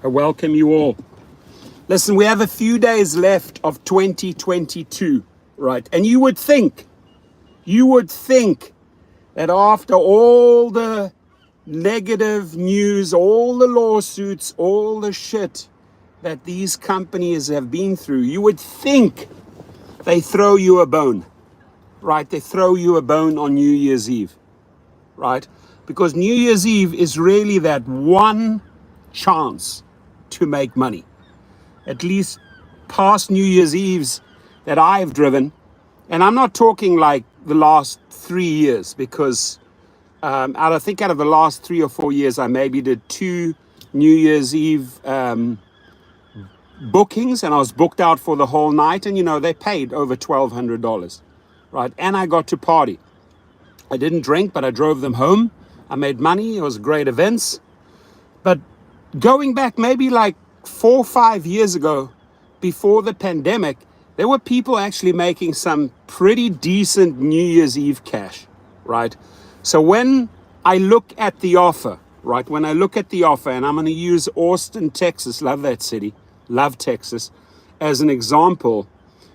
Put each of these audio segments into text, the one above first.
I welcome you all. Listen, we have a few days left of 2022, right? And you would think that after all the negative news, all the lawsuits, all the shit that these companies have been through, you would think they throw you a bone, right? They throw you a bone on New Year's Eve, right? Because New Year's Eve is really that one chance to make money. At least past New Year's Eves that I've driven, and I'm not talking like the last 3 years, because out of the last 3 or 4 years, I maybe did 2 New Year's Eve bookings, and I was booked out for the whole night, and they paid over $1,200, right? And I got to party. I didn't drink, but I drove them home. I made money. It was great events. But going back maybe like 4 or 5 years ago, before the pandemic, there were people actually making some pretty decent New Year's Eve cash, right? So when I look at the offer, right? When I look at the offer, and I'm going to use Austin, Texas, love that city, love Texas, as an example,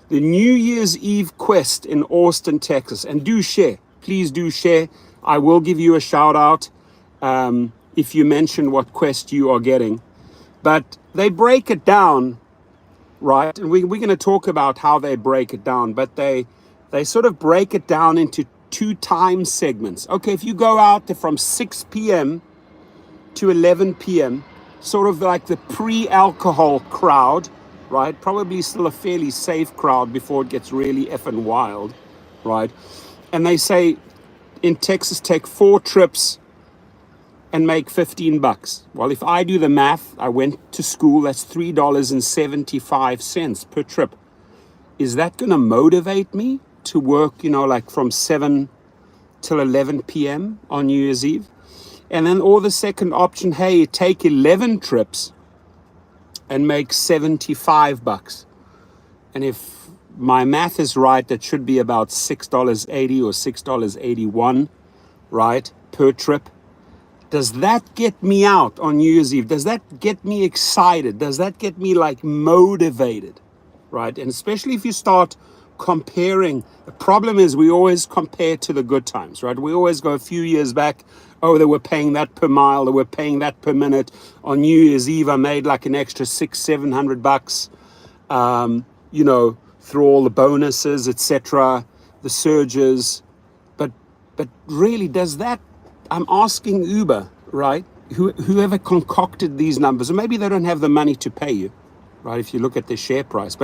the New Year's Eve quest in Austin, Texas, and do share, please do share. I will give you a shout out if you mention what quest you are getting. But they break it down, right? And we're going to talk about how they break it down, but they sort of break it down into 2 time segments. Okay, if you go out there from 6 p.m. to 11 p.m., sort of like the pre-alcohol crowd, right? Probably still a fairly safe crowd before it gets really effing wild, right? And they say in Texas, take 4 trips and make $15. Well, if I do the math, I went to school, that's $3.75 per trip. Is that going to motivate me to work, like from 7 till 11 p.m. on New Year's Eve? And then, or the second option, hey, take 11 trips and make $75. And if my math is right, that should be about $6.80 or $6.81, right, per trip. Does that get me out on New Year's Eve? Does that get me excited? Does that get me like motivated, right? And especially if you start comparing, the problem is we always compare to the good times, right? We always go a few years back, oh, they were paying that per mile, they were paying that per minute. On New Year's Eve, I made like an extra $600-700, through all the bonuses, etc., the surges. But really, does that, I'm asking Uber, right? Whoever concocted these numbers, or maybe they don't have the money to pay you, right? If you look at their share price,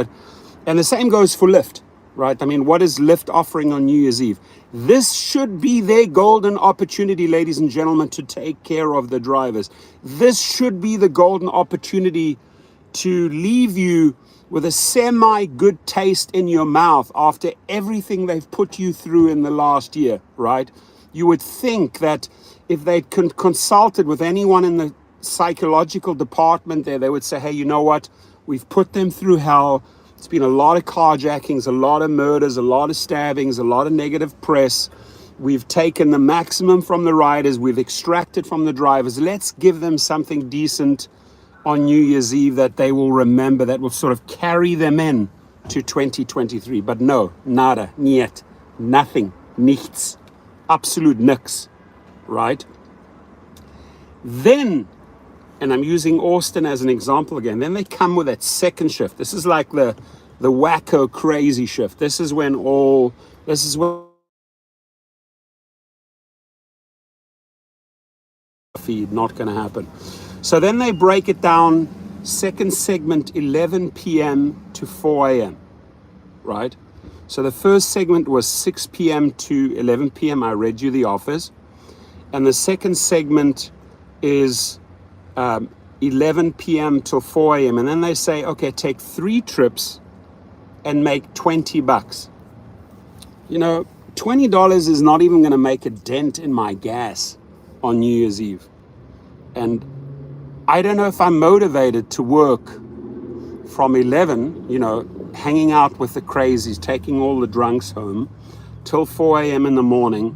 and the same goes for Lyft, right? I mean, what is Lyft offering on New Year's Eve? This should be their golden opportunity, ladies and gentlemen, to take care of the drivers. This should be the golden opportunity to leave you with a semi-good taste in your mouth after everything they've put you through in the last year, right? You would think that if they consulted with anyone in the psychological department there, they would say, hey, you know what? We've put them through hell. It's been a lot of carjackings, a lot of murders, a lot of stabbings, a lot of negative press. We've taken the maximum from the riders. We've extracted from the drivers. Let's give them something decent on New Year's Eve that they will remember, that will sort of carry them in to 2023. But no, nada, niet, nothing, nichts. Absolute nix, right? Then, and I'm using Austin as an example again, then they come with that second shift. This is like the wacko crazy shift. This is when feed, not going to happen. So then they break it down, second segment 11 p.m. to 4 a.m., right? So the first segment was 6 p.m. to 11 p.m. I read you the offers. And the second segment is 11 p.m. till 4 a.m. And then they say, okay, take 3 trips and make $20. $20 is not even going to make a dent in my gas on New Year's Eve. And I don't know if I'm motivated to work from 11, hanging out with the crazies, taking all the drunks home, till 4 a.m. in the morning,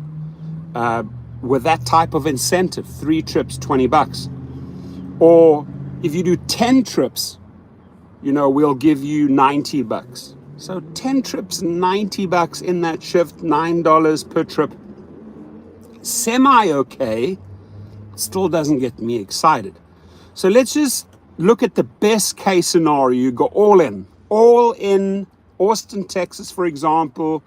with that type of incentive, 3 trips, $20. Or If you do 10 trips, we'll give you $90. So 10 trips, $90 in that shift, $9 per trip. Semi-okay, still doesn't get me excited. So let's just look at the best case scenario. You go all in Austin, Texas, for example.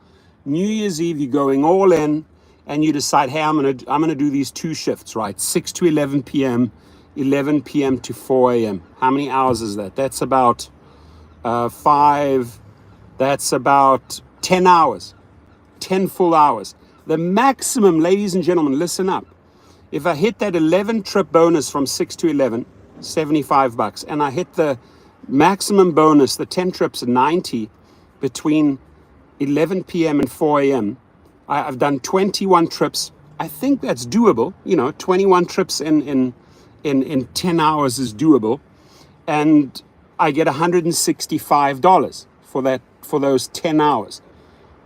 New Year's Eve, you're going all in, and you decide, hey, I'm gonna do these 2 shifts, right? 6 to 11 p.m., 11 p.m. to 4 a.m. How many hours is that? That's about 5. That's about 10 hours, 10 full hours. The maximum, ladies and gentlemen, listen up. If I hit that 11 trip bonus from 6 to 11, $75, and I hit the maximum bonus, the 10 trips, 90, between 11 p.m. and 4 a.m., I've done 21 trips. I think that's doable. 21 trips in 10 hours is doable. And I get $165 for those 10 hours,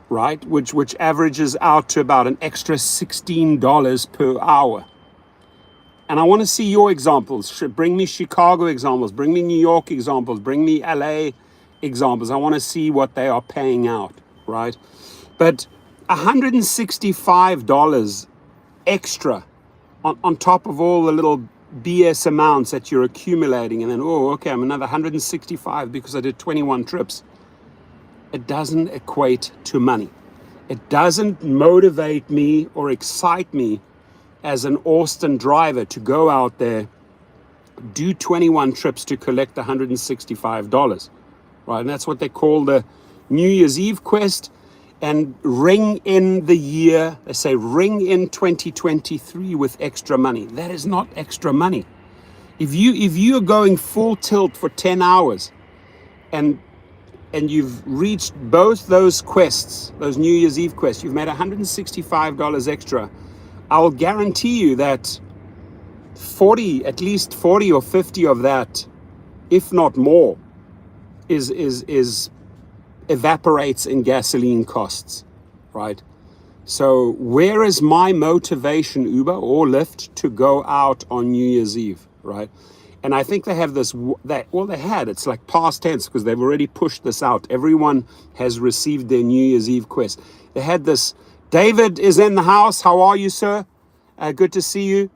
right? Which averages out to about an extra $16 per hour. And I want to see your examples. Bring me Chicago examples, bring me New York examples, bring me LA examples. I want to see what they are paying out, right? But $165 extra on top of all the little BS amounts that you're accumulating, and then, I'm another 165 because I did 21 trips. It doesn't equate to money. It doesn't motivate me or excite me as an Austin driver to go out there, do 21 trips to collect $165, right? And that's what they call the New Year's Eve quest. And ring in the year, they say ring in 2023 with extra money. That is not extra money. If you are going full tilt for 10 hours and you've reached both those quests, those New Year's Eve quests, you've made $165 extra, I'll guarantee you that at least 40 or 50 of that, if not more, is evaporates in gasoline costs, right? So where is my motivation, Uber or Lyft, to go out on New Year's Eve, right? And I think they have this, it's like past tense because they've already pushed this out. Everyone has received their New Year's Eve quest. They had this, David is in the house. How are you, sir? Good to see you.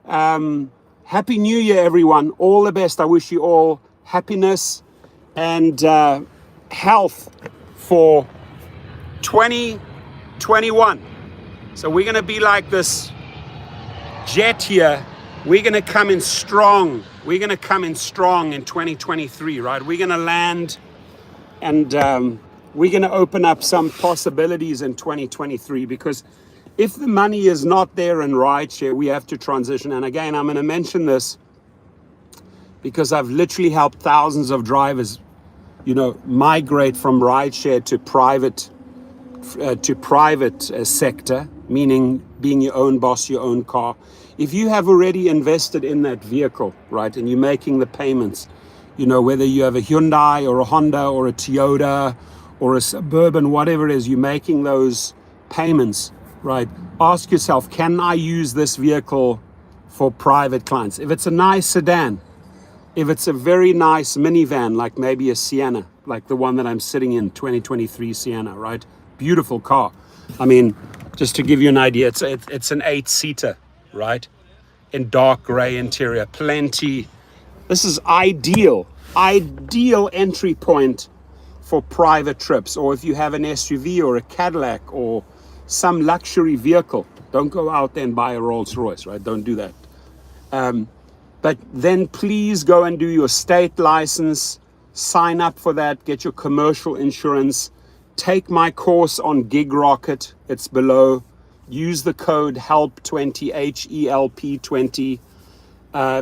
Happy New Year, everyone. All the best. I wish you all happiness and health for 2021. So we're going to be like this jet here. We're going to come in strong. We're going to come in strong in 2023, right? We're going to land and we're going to open up some possibilities in 2023, because if the money is not there in rideshare, we have to transition. And again, I'm going to mention this because I've literally helped thousands of drivers migrate from rideshare to private sector, meaning being your own boss, your own car. If you have already invested in that vehicle, right, and you're making the payments, whether you have a Hyundai or a Honda or a Toyota or a Suburban, whatever it is, you're making those payments, right? Ask yourself, can I use this vehicle for private clients? If it's a nice sedan, if it's a very nice minivan, like maybe a Sienna, like the one that I'm sitting in, 2023 Sienna, right? Beautiful car. I mean, just to give you an idea, it's an 8-seater, right? In dark gray interior, plenty. This is ideal entry point for private trips. Or if you have an SUV or a Cadillac or some luxury vehicle, don't go out there and buy a Rolls Royce, right? Don't do that. But then please go and do your state license, sign up for that, get your commercial insurance, take my course on Gig Rocket, it's below. Use the code HELP20, HELP20,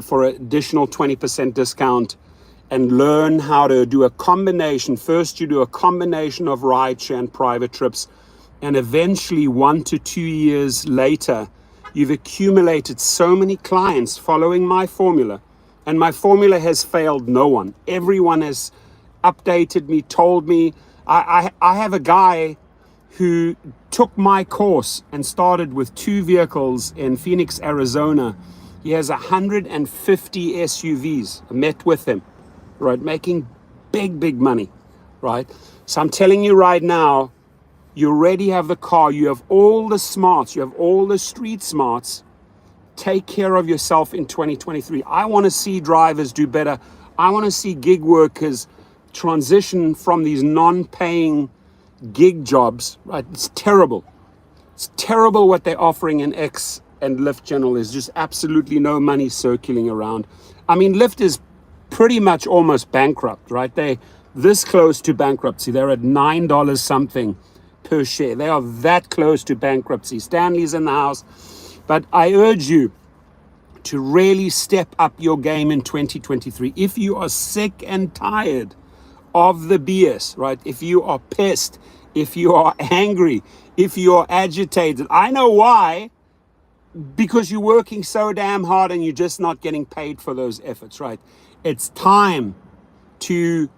for an additional 20% discount, and learn how to do a combination. First, you do a combination of rideshare and private trips, and eventually 1 to 2 years later, you've accumulated so many clients following my formula, and my formula has failed no one. Everyone has updated me, told me. I have a guy who took my course and started with 2 vehicles in Phoenix, Arizona, He has 150 SUVs. I met with him, right? Making big money, right? So I'm telling you right now, you already have the car. You have all the smarts. You have all the street smarts. Take care of yourself in 2023. I want to see drivers do better. I want to see gig workers transition from these non-paying gig jobs, right? It's terrible. It's terrible what they're offering in X and Lyft General. There's just absolutely no money circulating around. I mean, Lyft is pretty much almost bankrupt, right? They this close to bankruptcy. They're at $9 something per share. They are that close to bankruptcy. Stanley's in the house. But I urge you to really step up your game in 2023. If you are sick and tired of the BS, right? If you are pissed, if you are angry, if you are agitated, I know why. Because you're working so damn hard and you're just not getting paid for those efforts, right? It's time to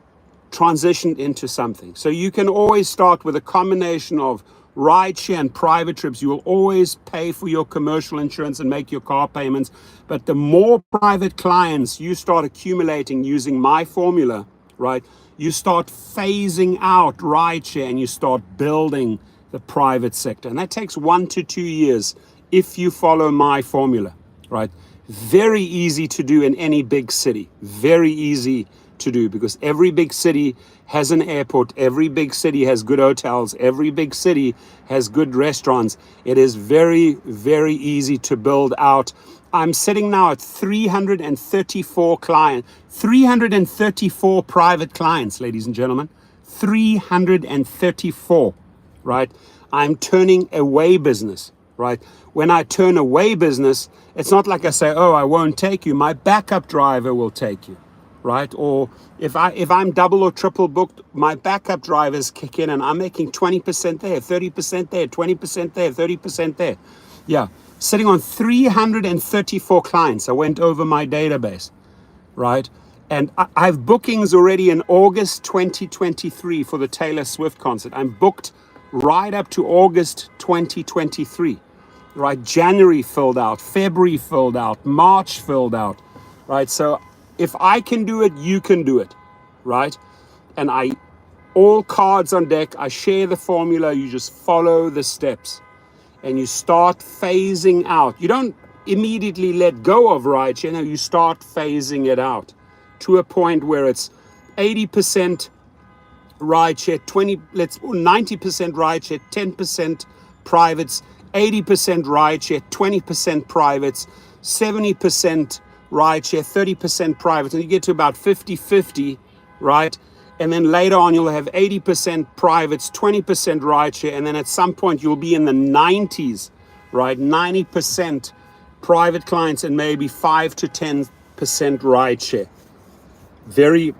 transition into something. So you can always start with a combination of rideshare and private trips. You will always pay for your commercial insurance and make your car payments. But the more private clients you start accumulating using my formula, right? You start phasing out rideshare and you start building the private sector. And that takes 1 to 2 years if you follow my formula, right? Very easy to do in any big city. Very easy to do because every big city has an airport. Every big city has good hotels. Every big city has good restaurants. It is very, very easy to build out. I'm sitting now at 334 clients, 334 private clients, ladies and gentlemen, 334, right? I'm turning away business, right? When I turn away business, it's not like I say, oh, I won't take you. My backup driver will take you, right? Or if I'm double or triple booked, my backup drivers kick in and I'm making 20% there, 30% there, 20% there, 30% there. Yeah, sitting on 334 clients. I went over my database, right? And I have bookings already in August 2023 for the Taylor Swift concert. I'm booked right up to August 2023, right? January filled out, February filled out, March filled out, right? So if I can do it, you can do it, right? And all cards on deck, I share the formula, you just follow the steps and you start phasing out. You don't immediately let go of rideshare, no, you start phasing it out to a point where it's 80% rideshare, 90% rideshare, 10% privates, 80% rideshare, 20% privates, 70% rideshare, 30% privates, and you get to about 50-50, right? And then later on you'll have 80% privates, 20% rideshare, and then at some point you'll be in the 90s, right? 90% private clients and maybe 5 to 10% rideshare. Very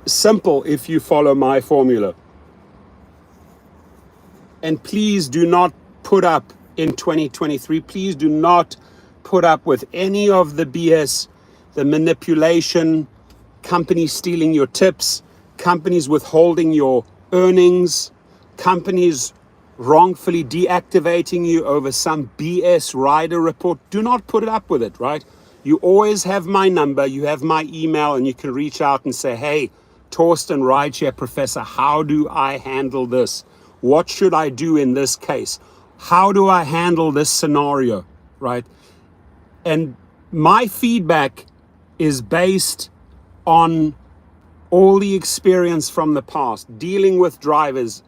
simple if you follow my formula. And please do not put up in 2023, please do not put up with any of the BS, the manipulation, companies stealing your tips, companies withholding your earnings, companies wrongfully deactivating you over some BS rider report. Do not put it up with it, right? You always have my number, you have my email, and you can reach out and say, hey, Torsten Rideshare Professor, how do I handle this? What should I do in this case? How do I handle this scenario, right? And my feedback is based on all the experience from the past, dealing with drivers,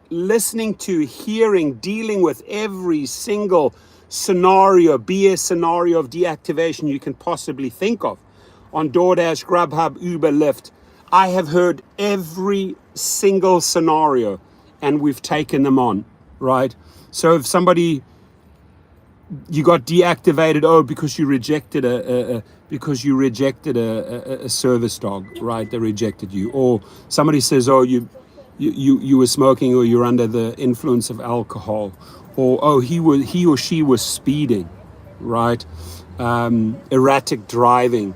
listening to, hearing, dealing with every single scenario, BS scenario of deactivation you can possibly think of on DoorDash, Grubhub, Uber, Lyft. I have heard every single scenario and we've taken them on, right? So if somebody, you got deactivated, because you rejected a service dog, right? They rejected you. Or somebody says, you were smoking, or you're under the influence of alcohol, or he or she was speeding, right? Erratic driving.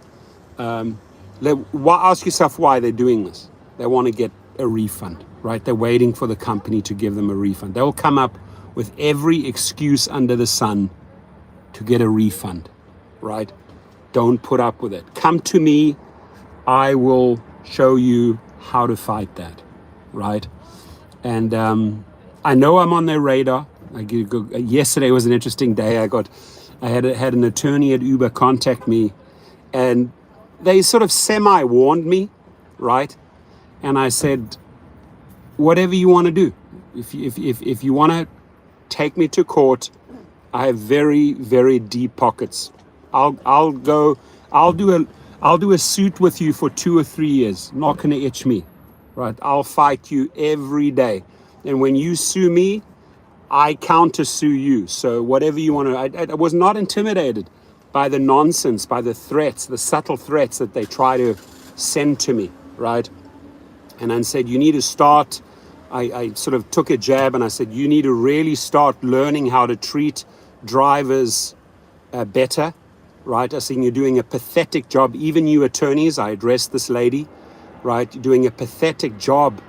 Ask yourself why they're doing this. They want to get a refund, right? They're waiting for the company to give them a refund. They'll come up with every excuse under the sun to get a refund, right? Don't put up with it. Come to me. I will show you how to fight that, right? And I know I'm on their radar. Yesterday was an interesting day. I had an attorney at Uber contact me, and they sort of semi-warned me, right? And I said, whatever you want to do. If you want to take me to court, I have very, very deep pockets. I'll do a suit with you for 2 or 3 years. Not gonna itch me, right? I'll fight you every day. And when you sue me, I counter sue you. So whatever you want to, I was not intimidated by the nonsense, by the threats, the subtle threats that they try to send to me, right? And I said, you need to start, I sort of took a jab and I said, you need to really start learning how to treat drivers better, right? I said, you're doing a pathetic job. Even you attorneys, I addressed this lady, right? You're doing a pathetic job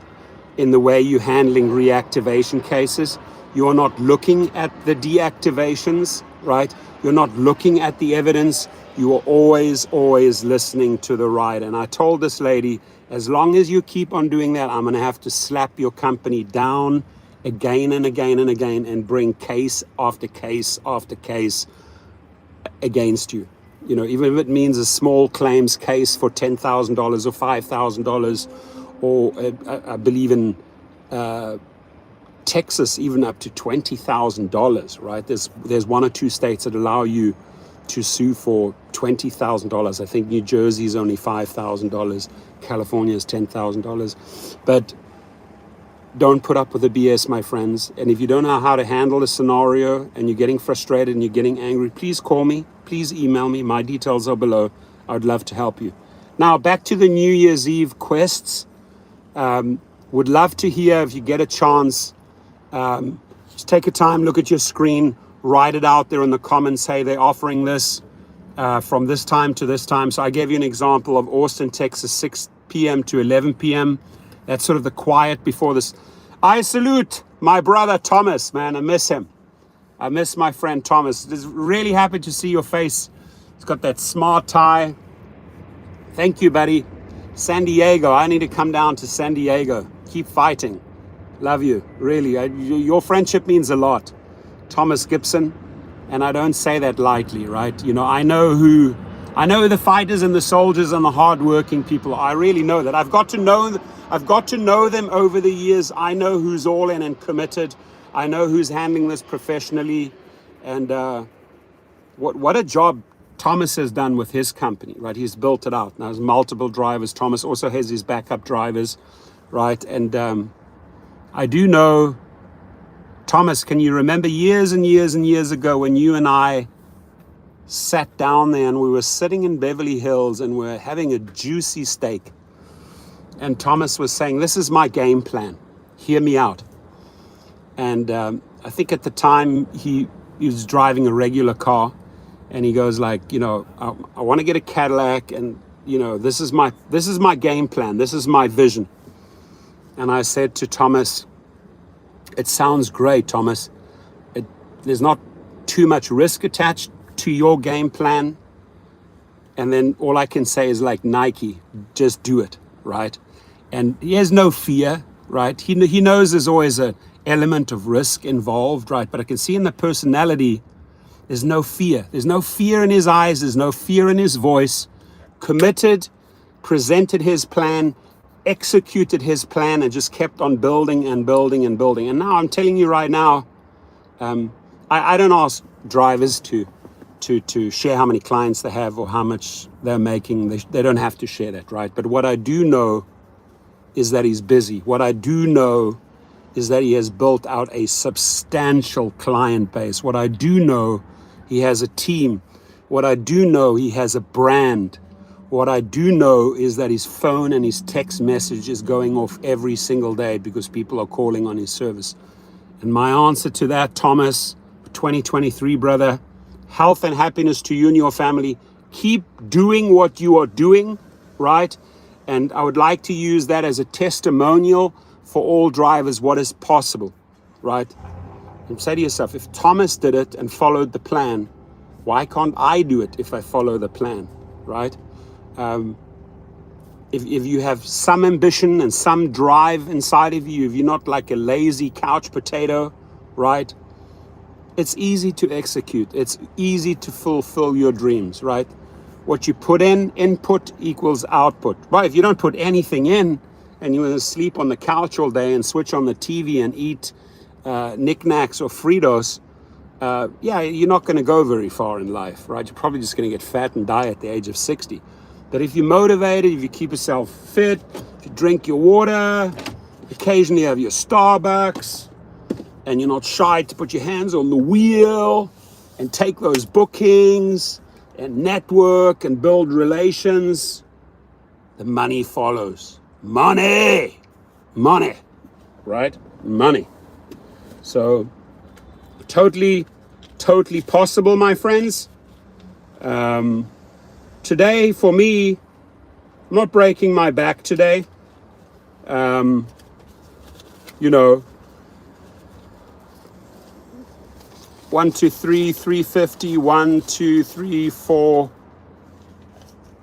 in the way you're handling reactivation cases. You're not looking at the deactivations, right? You're not looking at the evidence. You are always listening to the right. And I told this lady, as long as you keep on doing that, I'm going to have to slap your company down again and again and again and bring case after case after case against you. You know, even if it means a small claims case for $10,000 or $5,000, or I believe in Texas, even up to $20,000, right? There's 1 or 2 states that allow you to sue for $20,000. I think New Jersey is only $5,000. California is $10,000. But don't put up with the BS, my friends. And if you don't know how to handle a scenario and you're getting frustrated and you're getting angry, please call me. Please email me. My details are below. I'd love to help you. Now, back to the New Year's Eve quests. Would love to hear, if you get a chance, just take a time, look at your screen, write it out there in the comments, say they're offering this from this time to this time. So I gave you an example of Austin, Texas, 6 p.m. to 11 p.m. That's sort of the quiet before this. I salute my brother Thomas, man. I miss him. I miss my friend Thomas. Just really happy to see your face. He's got that smart tie. Thank you, buddy. San Diego. I need to come down to San Diego. Keep fighting. Love you, really. Your friendship means a lot. Thomas Gibson. And I don't say that lightly, right? You know, I know who the fighters and the soldiers and the hardworking people. I really know that. I've got to know them over the years. I know who's all in and committed. I know who's handling this professionally. And what a job Thomas has done with his company, right? He's built it out. Now, there's multiple drivers. Thomas also has his backup drivers, right? And I do know, Thomas, can you remember years and years and years ago when you and I sat down there and we were sitting in Beverly Hills and we're having a juicy steak? And Thomas was saying, this is my game plan. Hear me out. And I think at the time he was driving a regular car, and he goes like, you know, I want to get a Cadillac, and you know, this is my game plan. This is my vision. And I said to Thomas, it sounds great, Thomas. There's not too much risk attached to your game plan. And then all I can say is like Nike, just do it, right? And he has no fear, right? He knows there's always an element of risk involved, right? But I can see in the personality, there's no fear. There's no fear in his eyes. There's no fear in his voice. Committed, presented his plan, executed his plan, and just kept on building and building and building. And now I'm telling you right now, I don't ask drivers to share how many clients they have or how much they're making. They don't have to share that, right? But what I do know is that he's busy. What I do know is that he has built out a substantial client base. What I do know, he has a team. What I do know, he has a brand. What I do know is that his phone and his text message is going off every single day because people are calling on his service. And my answer to that, Thomas, 2023, brother, health and happiness to you and your family. Keep doing what you are doing, right? And I would like to use that as a testimonial for all drivers, what is possible, right? And say to yourself, if Thomas did it and followed the plan, Why can't I do it if I follow the plan, right? If you have some ambition and some drive inside of you, if you're not like a lazy couch potato, right? It's easy to execute. It's easy to fulfill your dreams, right? What you put in, input equals output. Right? If you don't put anything in and you're going to sleep on the couch all day and switch on the TV and eat knickknacks or Fritos, yeah, you're not going to go very far in life, right? You're probably just going to get fat and die at the age of 60. But if you're motivated, if you keep yourself fit, if you drink your water, occasionally have your Starbucks, and you're not shy to put your hands on the wheel and take those bookings and network and build relations, the money follows. Money, right? Money. So totally possible, my friends. Today, for me, I'm not breaking my back today. You know, 1, 2, 3, 350, 1, 2, 3, 4,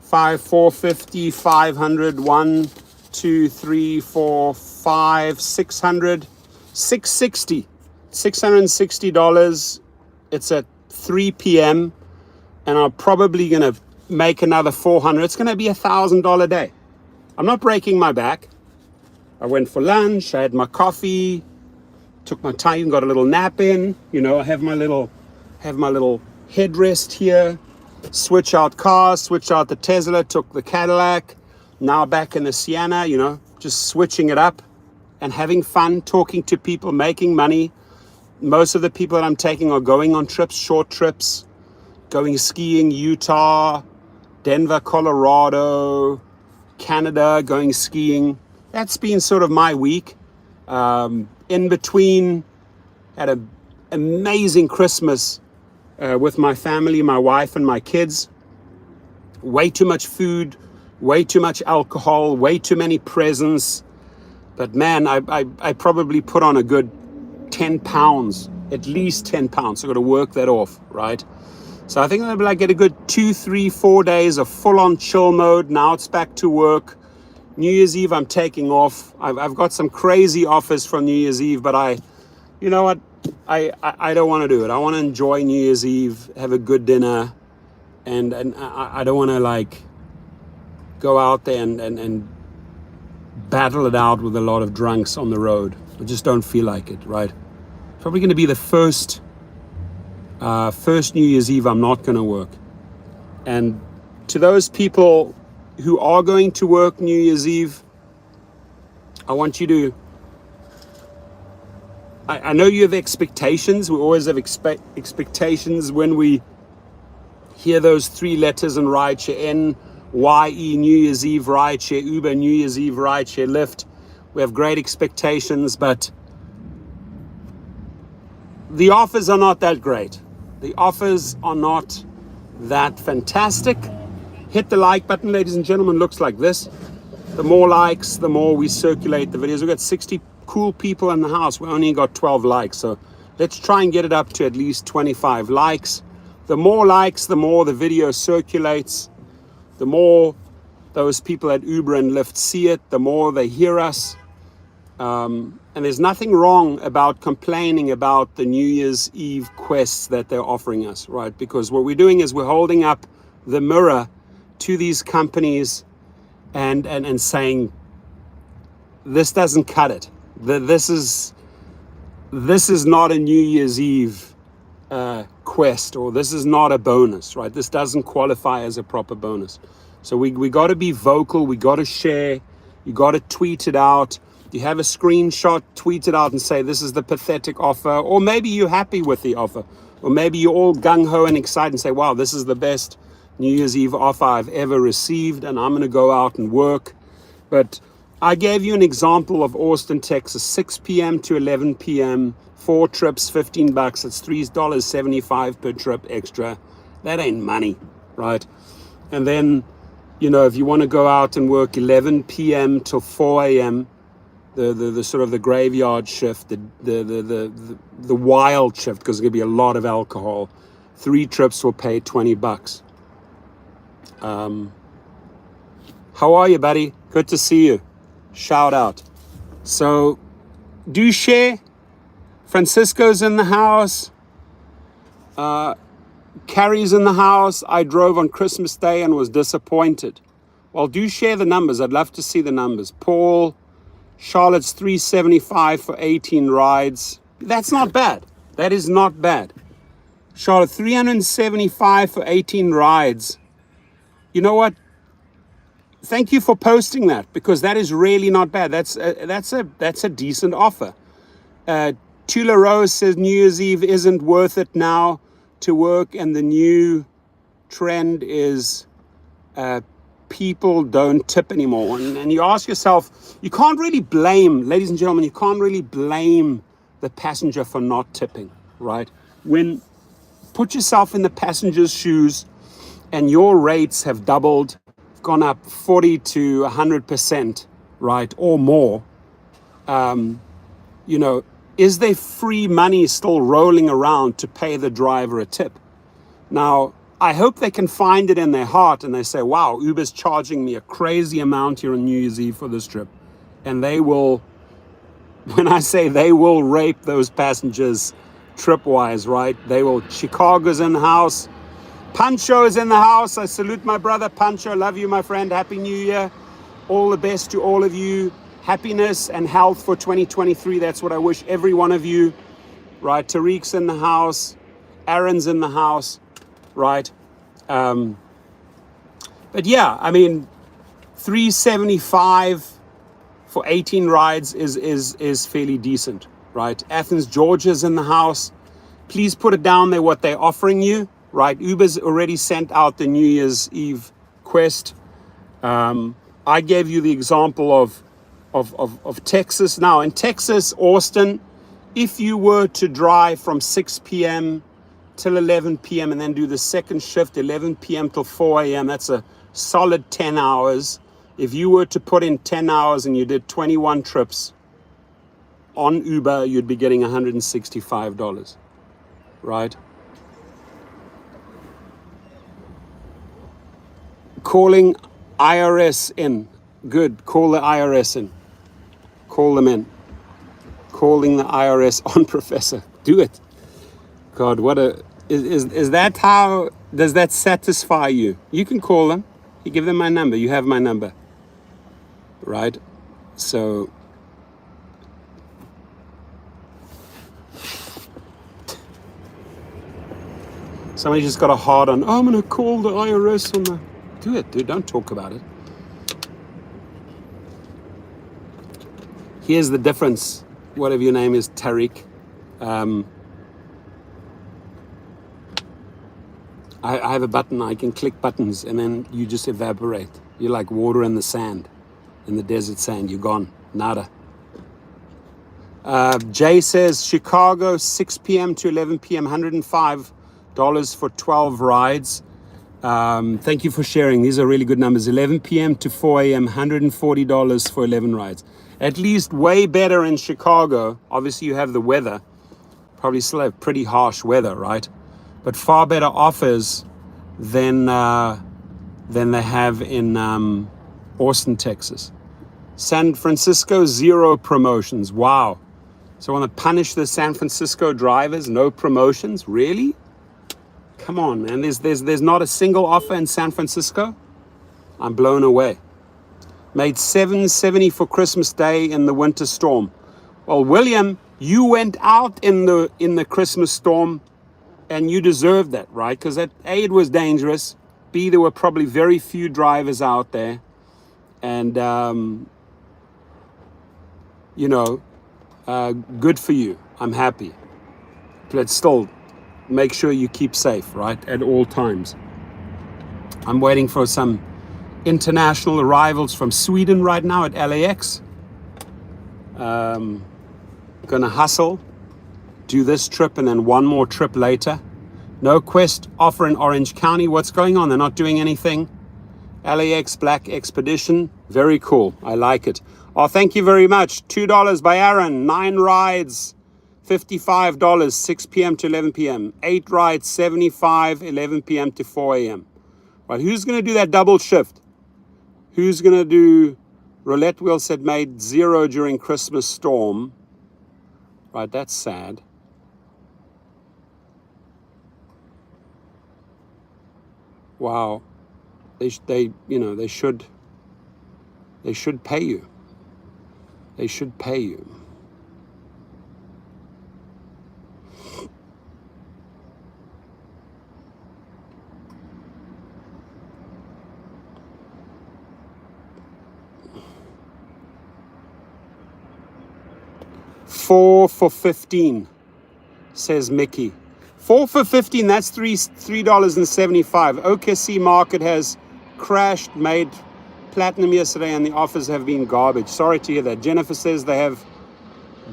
5, 450, 500, 1, 2, 3, 4, 5, 600, 660, $660. It's at 3 p.m. and I'm probably gonna make another 400. It's gonna be $1,000 day. I'm not breaking my back. I went for lunch, I had my coffee, took my time, got a little nap in, you know, I have my little headrest here, switch out cars, switch out the Tesla, took the Cadillac, now back in the Sienna, you know, just switching it up and having fun, talking to people, making money. Most of the people that I'm taking are going on trips, short trips, going skiing, Utah, Denver, Colorado, Canada, going skiing. That's been sort of my week. In between, had an amazing Christmas with my family, my wife and my kids. Way too much food, way too much alcohol, way too many presents. But man, I probably put on a good 10 pounds, at least 10 pounds. So I've got to work that off, right? So I think I'll like get a good 2, 3, 4 days of full-on chill mode. Now it's back to work. New Year's Eve, I'm taking off. I've got some crazy offers from New Year's Eve, but you know what? I don't want to do it. I want to enjoy New Year's Eve, have a good dinner, and I don't want to like go out there and battle it out with a lot of drunks on the road. I just don't feel like it, right? Probably going to be the first New Year's Eve I'm not going to work. And to those people who are going to work New Year's Eve, I want you to, I know you have expectations. We always have expectations when we hear those 3 letters in rideshare, NYE, New Year's Eve rideshare, Uber, New Year's Eve rideshare, Lyft. We have great expectations, but the offers are not that great. The offers are not that fantastic. Hit the like button, ladies and gentlemen. Looks like this. The more likes, the more we circulate the videos. We've got 60 cool people in the house. We only got 12 likes. So let's try and get it up to at least 25 likes. The more likes, the more the video circulates. The more those people at Uber and Lyft see it, the more they hear us. And there's nothing wrong about complaining about the New Year's Eve quests that they're offering us, right? Because what we're doing is we're holding up the mirror to these companies and saying, this doesn't cut it. This is not a New Year's Eve quest, or this is not a bonus, right? This doesn't qualify as a proper bonus. So we got to be vocal. We got to share. You got to tweet it out. You have a screenshot, tweet it out and say, this is the pathetic offer. Or maybe you're happy with the offer. Or maybe you're all gung-ho and excited and say, wow, this is the best New Year's Eve offer I've ever received, and I'm going to go out and work. But I gave you an example of Austin, Texas, 6 p.m. to 11 p.m., 4 trips, $15. That's $3.75 per trip extra. That ain't money, right? And then, you know, if you want to go out and work 11 p.m. till 4 a.m., the sort of the graveyard shift, the wild shift, because there's going to be a lot of alcohol, 3 trips will pay $20. How are you, buddy? Good to see you. Shout out. So do share. Francisco's in the house. Carrie's in the house. I drove on Christmas Day and was disappointed. Well, do share the numbers. I'd love to see the numbers. Paul, Charlotte's $375 for 18 rides. That's not bad. That is not bad. Charlotte, $375 for 18 rides. You know what? Thank you for posting that, because that is really not bad. That's a decent offer. Tula Rose says New Year's Eve isn't worth it now to work, and the new trend is people don't tip anymore. And you ask yourself, you can't really blame, ladies and gentlemen, you can't really blame the passenger for not tipping, right? Put yourself in the passenger's shoes and your rates have doubled, gone up 40 to 100%, right, or more. Is there free money still rolling around to pay the driver a tip? Now, I hope they can find it in their heart and they say, wow, Uber's charging me a crazy amount here on New Year's Eve for this trip. And they will, when I say they will rape those passengers trip-wise, right? They will. Chicago's in the house. Pancho is in the house. I salute my brother Pancho. Love you, my friend. Happy New Year. All the best to all of you. Happiness and health for 2023. That's what I wish every one of you, right? Tariq's in the house. Aaron's in the house, right? But yeah, I mean, $375 for 18 rides is fairly decent, right? Athens, Georgia's in the house. Please put it down there what they're offering you, right? Uber's already sent out the New Year's Eve quest. I gave you the example of Texas. Now in Texas, Austin, if you were to drive from 6 p.m. till 11 p.m. and then do the second shift, 11 p.m. till 4 a.m., that's a solid 10 hours. If you were to put in 10 hours and you did 21 trips on Uber, you'd be getting $165, right? Calling IRS in. Good. Call the IRS in. Call them in. Calling the IRS on, Professor. Do it. God, is that how, does that satisfy you? You can call them. You give them my number. You have my number. Right? So, somebody just got a hard on, oh, I'm going to call the IRS on the, do it, dude. Don't talk about it. Here's the difference. Whatever your name is, Tariq. I have a button. I can click buttons and then you just evaporate. You're like water in the sand, in the desert sand. You're gone. Nada. Jay says Chicago, 6 p.m. to 11 p.m., $105 for 12 rides. Thank you for sharing. These are really good numbers. 11 p.m. to 4 a.m., $140 for 11 rides. At least way better in Chicago. Obviously, you have the weather. Probably still have pretty harsh weather, right? But far better offers than they have in Austin, Texas. San Francisco, 0 promotions. Wow. So I want to punish the San Francisco drivers? No promotions? Really? Come on, man. There's not a single offer in San Francisco? I'm blown away. Made $770 for Christmas Day in the winter storm. Well, William, you went out in the Christmas storm and you deserved that, right? Because A, it was dangerous. B, there were probably very few drivers out there. And, good for you. I'm happy. But still, make sure you keep safe, right? At all times. I'm waiting for some international arrivals from Sweden right now at LAX. Gonna hustle, do this trip and then one more trip later. No Quest offer in Orange County. What's going on? They're not doing anything. LAX Black Expedition. Very cool. I like it. Oh, thank you very much. $2 by Aaron. 9 rides. $55, 6 p.m. to 11 p.m. 8 rides, 75, 11 p.m. to 4 a.m. Right, who's going to do that double shift? Who's going to do roulette wheel said made 0 during Christmas storm? Right, that's sad. Wow. They should pay you. They should pay you. $4 for $15, says Mickey. 4 for $15, that's $3.75. OKC market has crashed, made platinum yesterday, and the offers have been garbage. Sorry to hear that. Jennifer says they have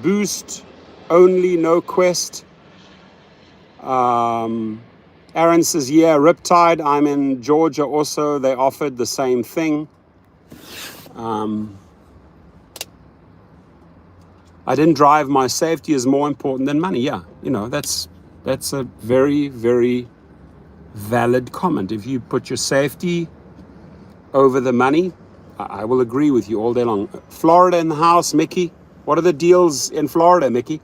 Boost only, no Quest. Aaron says, yeah, Riptide. I'm in Georgia also. They offered the same thing. I didn't drive. My safety is more important than money. Yeah, that's a very, very valid comment. If you put your safety over the money, I will agree with you all day long. Florida in the house, Mickey. What are the deals in Florida, Mickey?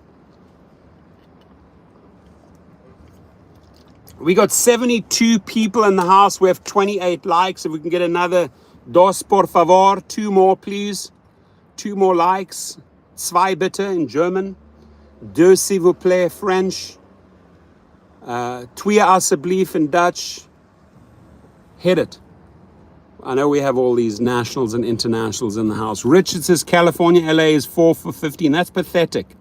We got 72 people in the house. We have 28 likes. If we can get another dos por favor, 2 more, please. 2 more likes. Zwei bitte in German. Deux s'il vous plaît, French. Twee alsjeblieft in Dutch. Hit it. I know we have all these nationals and internationals in the house. Richard says California, LA is 4 for 15. That's pathetic.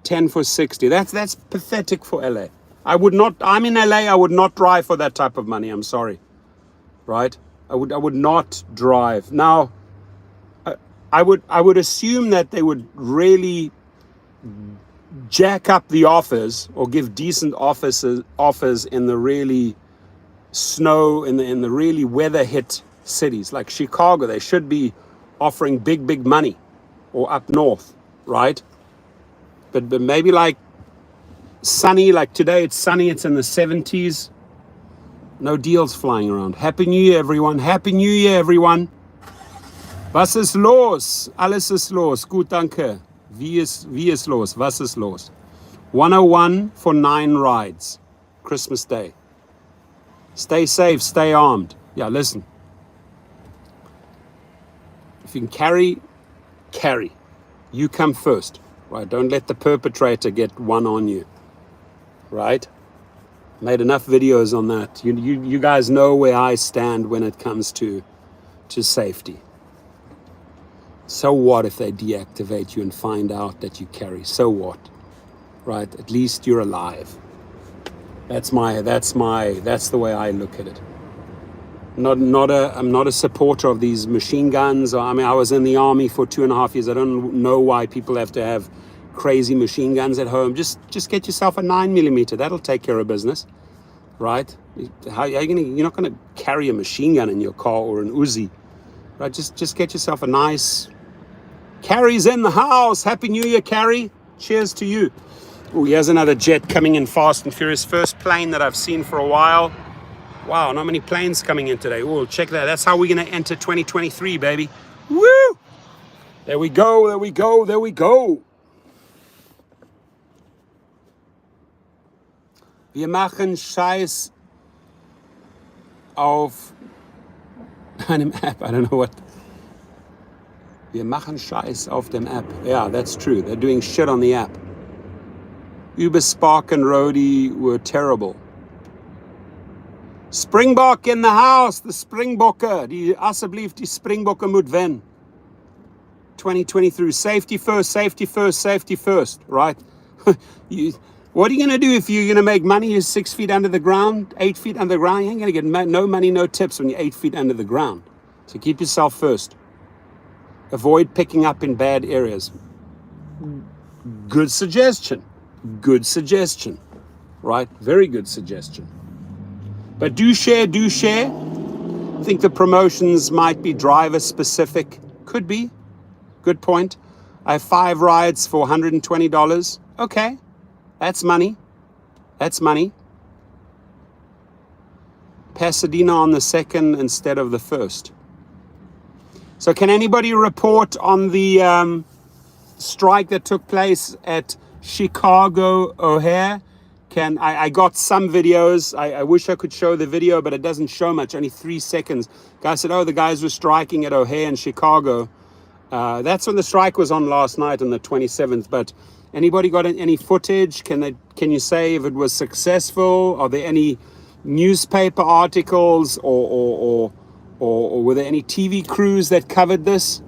10 for 60. That's pathetic for LA. I'm in LA, I would not drive for that type of money. I'm sorry. Right? I would not drive. Now, I would assume that they would really jack up the offers or give decent offers in the really snow, in the really weather hit cities like Chicago. They should be offering big money, or up north, right? But maybe like sunny, like today it's sunny, it's in the 70s. No deals flying around. Happy New Year, everyone. Happy New Year, everyone. Was ist los? Alles ist los. Gut, danke. Wie ist los? Was ist los? 101 for 9 rides. Christmas Day. Stay safe, stay armed. Yeah, listen. If you can carry. You come first, right? Don't let the perpetrator get one on you, right? Made enough videos on that. You guys know where I stand when it comes to safety. So what if they deactivate you and find out that you carry? So what, right? At least you're alive. That's the way I look at it. I'm not a supporter of these machine guns. I mean, I was in the army for 2.5 years. I don't know why people have to have crazy machine guns at home. Just get yourself a 9mm. That'll take care of business, right? You're not gonna carry a machine gun in your car or an Uzi, right? Just get yourself a nice. Carrie's in the house. Happy New Year, Carrie. Cheers to you. Oh, here's another jet coming in fast and furious. First plane that I've seen for a while. Wow, not many planes coming in today. Oh, check that. That's how we're going to enter 2023, baby. Woo! There we go, there we go, there we go. Wir machen Scheiß auf einem App. I don't know what. Wir machen Scheiß auf dem App. Yeah, that's true. They're doing shit on the app. Uber, Spark, and Rody were terrible. Springbok in the house. The Springbokke. Alsjeblieft, die Springbokke moet wen. 2023. Safety first, safety first, safety first. Right? What are you going to do if you're going to make money? You're 6 feet under the ground, 8 feet under the ground. You ain't going to get no money, no tips when you're 8 feet under the ground. So keep yourself first. Avoid picking up in bad areas. Good suggestion. Good suggestion. Right? Very good suggestion. But do share, do share. I think the promotions might be driver specific. Could be. Good point. I have 5 rides for $120. Okay. That's money. That's money. Pasadena on the 2nd instead of the 1st. So can anybody report on the strike that took place at Chicago O'Hare? I got some videos. I wish I could show the video, but it doesn't show much, only 3 seconds. Guy said, oh, the guys were striking at O'Hare in Chicago. That's when the strike was on last night on the 27th. But anybody got any footage? Can you say if it was successful? Are there any newspaper articles or were there any TV crews that covered this?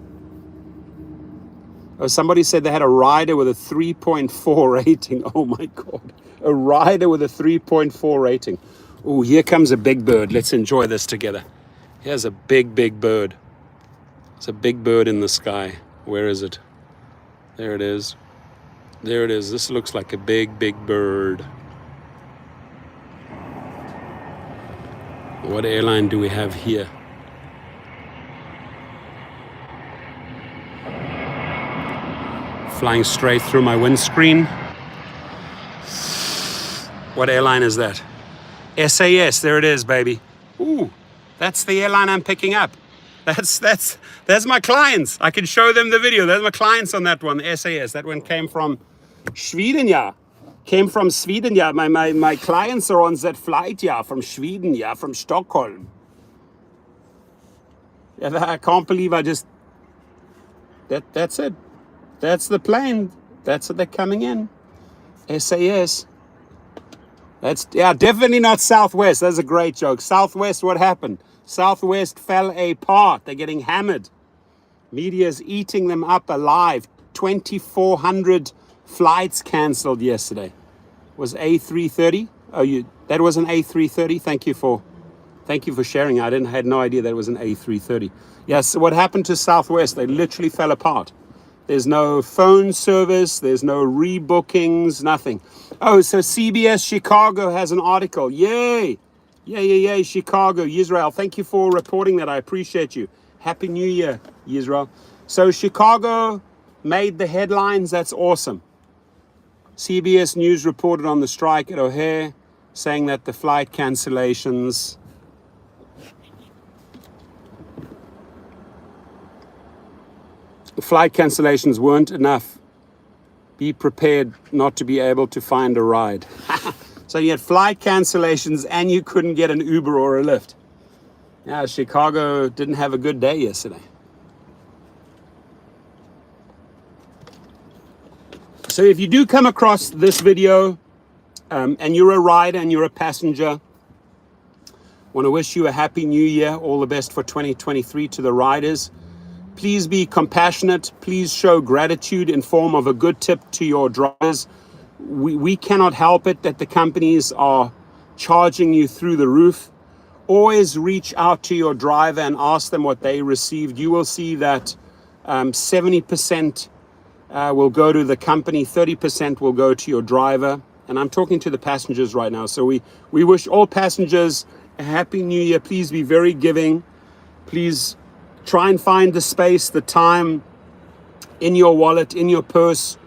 Oh, somebody said they had a rider with a 3.4 rating. Oh my God. A rider with a 3.4 rating. Oh, here comes a big bird. Let's enjoy this together. Here's a big, big bird. It's a big bird in the sky. Where is it? There it is. There it is. This looks like a big, big bird. What airline do we have here? Flying straight through my windscreen. What airline is that? SAS, there it is, baby. Ooh, that's the airline I'm picking up. That's my clients. I can show them the video. There's my clients on that one, SAS. That one came from Sweden, yeah. Came from Sweden, yeah. My clients are on that flight, yeah, from Sweden, yeah, from Stockholm. Yeah, I can't believe that's it. That's the plane. That's what they're coming in. SAS. Definitely not Southwest. That's a great joke. Southwest, what happened? Southwest fell apart. They're getting hammered. Media's eating them up alive. 2,400 flights canceled yesterday. Was A330? Oh, that was an A330. Thank you for sharing. I had no idea that was an A330. Yes. So what happened to Southwest? They literally fell apart. There's no phone service. There's no rebookings. Nothing. Oh, so CBS Chicago has an article. Yay! Yay, Chicago, Israel. Thank you for reporting that. I appreciate you. Happy New Year, Israel. So Chicago made the headlines. That's awesome. CBS News reported on the strike at O'Hare, saying that the flight cancellations weren't enough. Be prepared not to be able to find a ride. So you had flight cancellations and you couldn't get an Uber or a Lyft. Yeah, Chicago didn't have a good day yesterday. So if you do come across this video and you're a rider and you're a passenger, want to wish you a happy new year. All the best for 2023 to the riders. Please be compassionate. Please show gratitude in form of a good tip to your drivers. We cannot help it that the companies are charging you through the roof. Always reach out to your driver and ask them what they received. You will see that 70% will go to the company, 30% will go to your driver. And I'm talking to the passengers right now. So we wish all passengers a happy new year. Please be very giving. Please try and find the space, the time in your wallet, in your purse,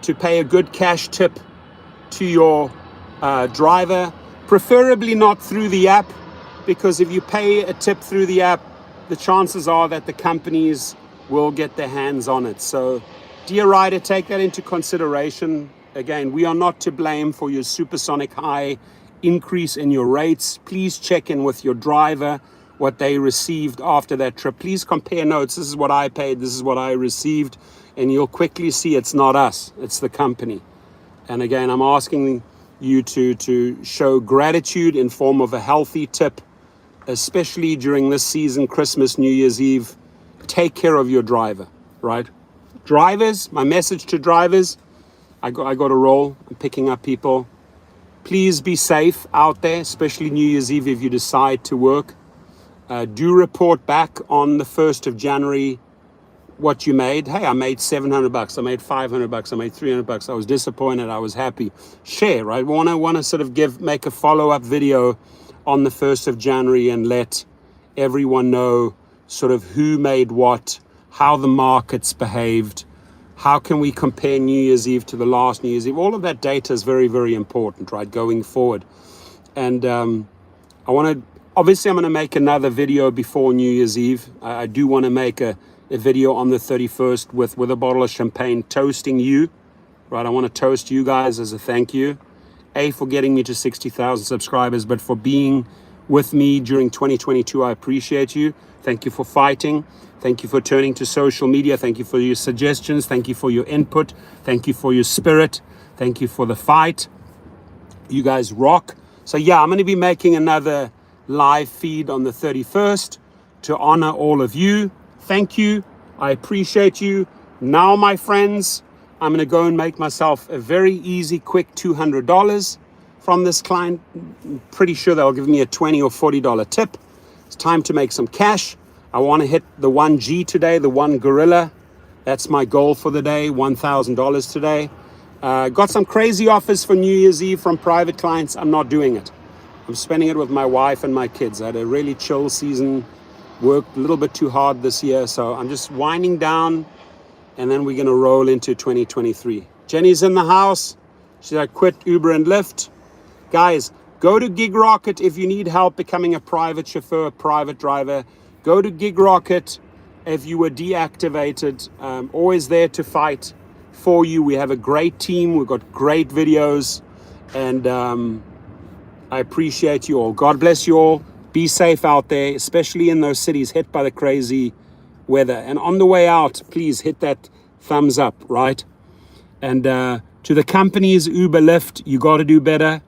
to pay a good cash tip to your driver, preferably not through the app, because if you pay a tip through the app, the chances are that the companies will get their hands on it. So, dear rider, take that into consideration. Again, we are not to blame for your supersonic high increase in your rates. Please check in with your driver, what they received after that trip. Please compare notes. This is what I paid, this is what I received, and you'll quickly see it's not us, it's the company. And again, I'm asking you to show gratitude in form of a healthy tip, especially during this season, Christmas, New Year's Eve. Take care of your driver, right? Drivers, my message to drivers, I got a roll, I'm picking up people. Please be safe out there, especially New Year's Eve if you decide to work. Do report back on the 1st of January what you made. Hey, I made $700. I made $500. I made $300. I was disappointed. I was happy. Share, right? Want to sort of make a follow-up video on the 1st of January and let everyone know sort of who made what, how the markets behaved. How can we compare New Year's Eve to the last New Year's Eve? All of that data is very, very important, right, going forward. And I want to, obviously, I'm going to make another video before New Year's Eve. I do want to make a video on the 31st with a bottle of champagne toasting you, right? I want to toast you guys as a thank you. For getting me to 60,000 subscribers, but for being with me during 2022. I appreciate you. Thank you for fighting. Thank you for turning to social media. Thank you for your suggestions. Thank you for your input. Thank you for your spirit. Thank you for the fight. You guys rock. So yeah, I'm going to be making another live feed on the 31st to honor all of you. Thank you. I appreciate you. Now, my friends, I'm going to go and make myself a very easy, quick $200 from this client. I'm pretty sure they'll give me a $20 or $40 tip. It's time to make some cash. I want to hit the 1G today, the one gorilla. That's my goal for the day, $1,000 today. Got some crazy offers for New Year's Eve from private clients. I'm not doing it. I'm spending it with my wife and my kids. I had a really chill season, worked a little bit too hard this year. So I'm just winding down, and then we're going to roll into 2023. Jenny's in the house. She's like, quit Uber and Lyft. Guys, go to Gig Rocket if you need help becoming a private chauffeur, private driver. Go to Gig Rocket if you were deactivated. Always there to fight for you. We have a great team. We've got great videos. And I appreciate you all. God bless you all. Be safe out there, especially in those cities hit by the crazy weather. And on the way out, please hit that thumbs up, right? And to the companies, Uber, Lyft, you got to do better,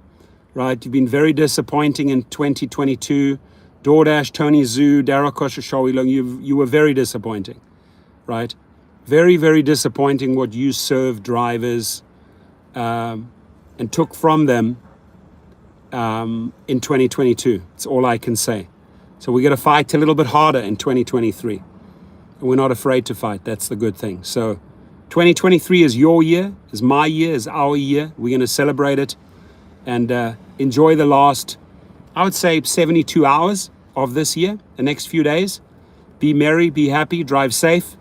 right? You've been very disappointing in 2022. DoorDash, Tony Zhu, Daryl Koshashawi, you were very disappointing, right? Very, very disappointing what you served drivers and took from them in 2022. It's all I can say. So we got to fight a little bit harder in 2023. And we're not afraid to fight. That's the good thing. So 2023 is your year, is my year, is our year. We're going to celebrate it and enjoy the last, I would say, 72 hours of this year, the next few days. Be merry, be happy, drive safe,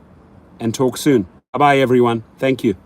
and talk soon. Bye-bye, everyone. Thank you.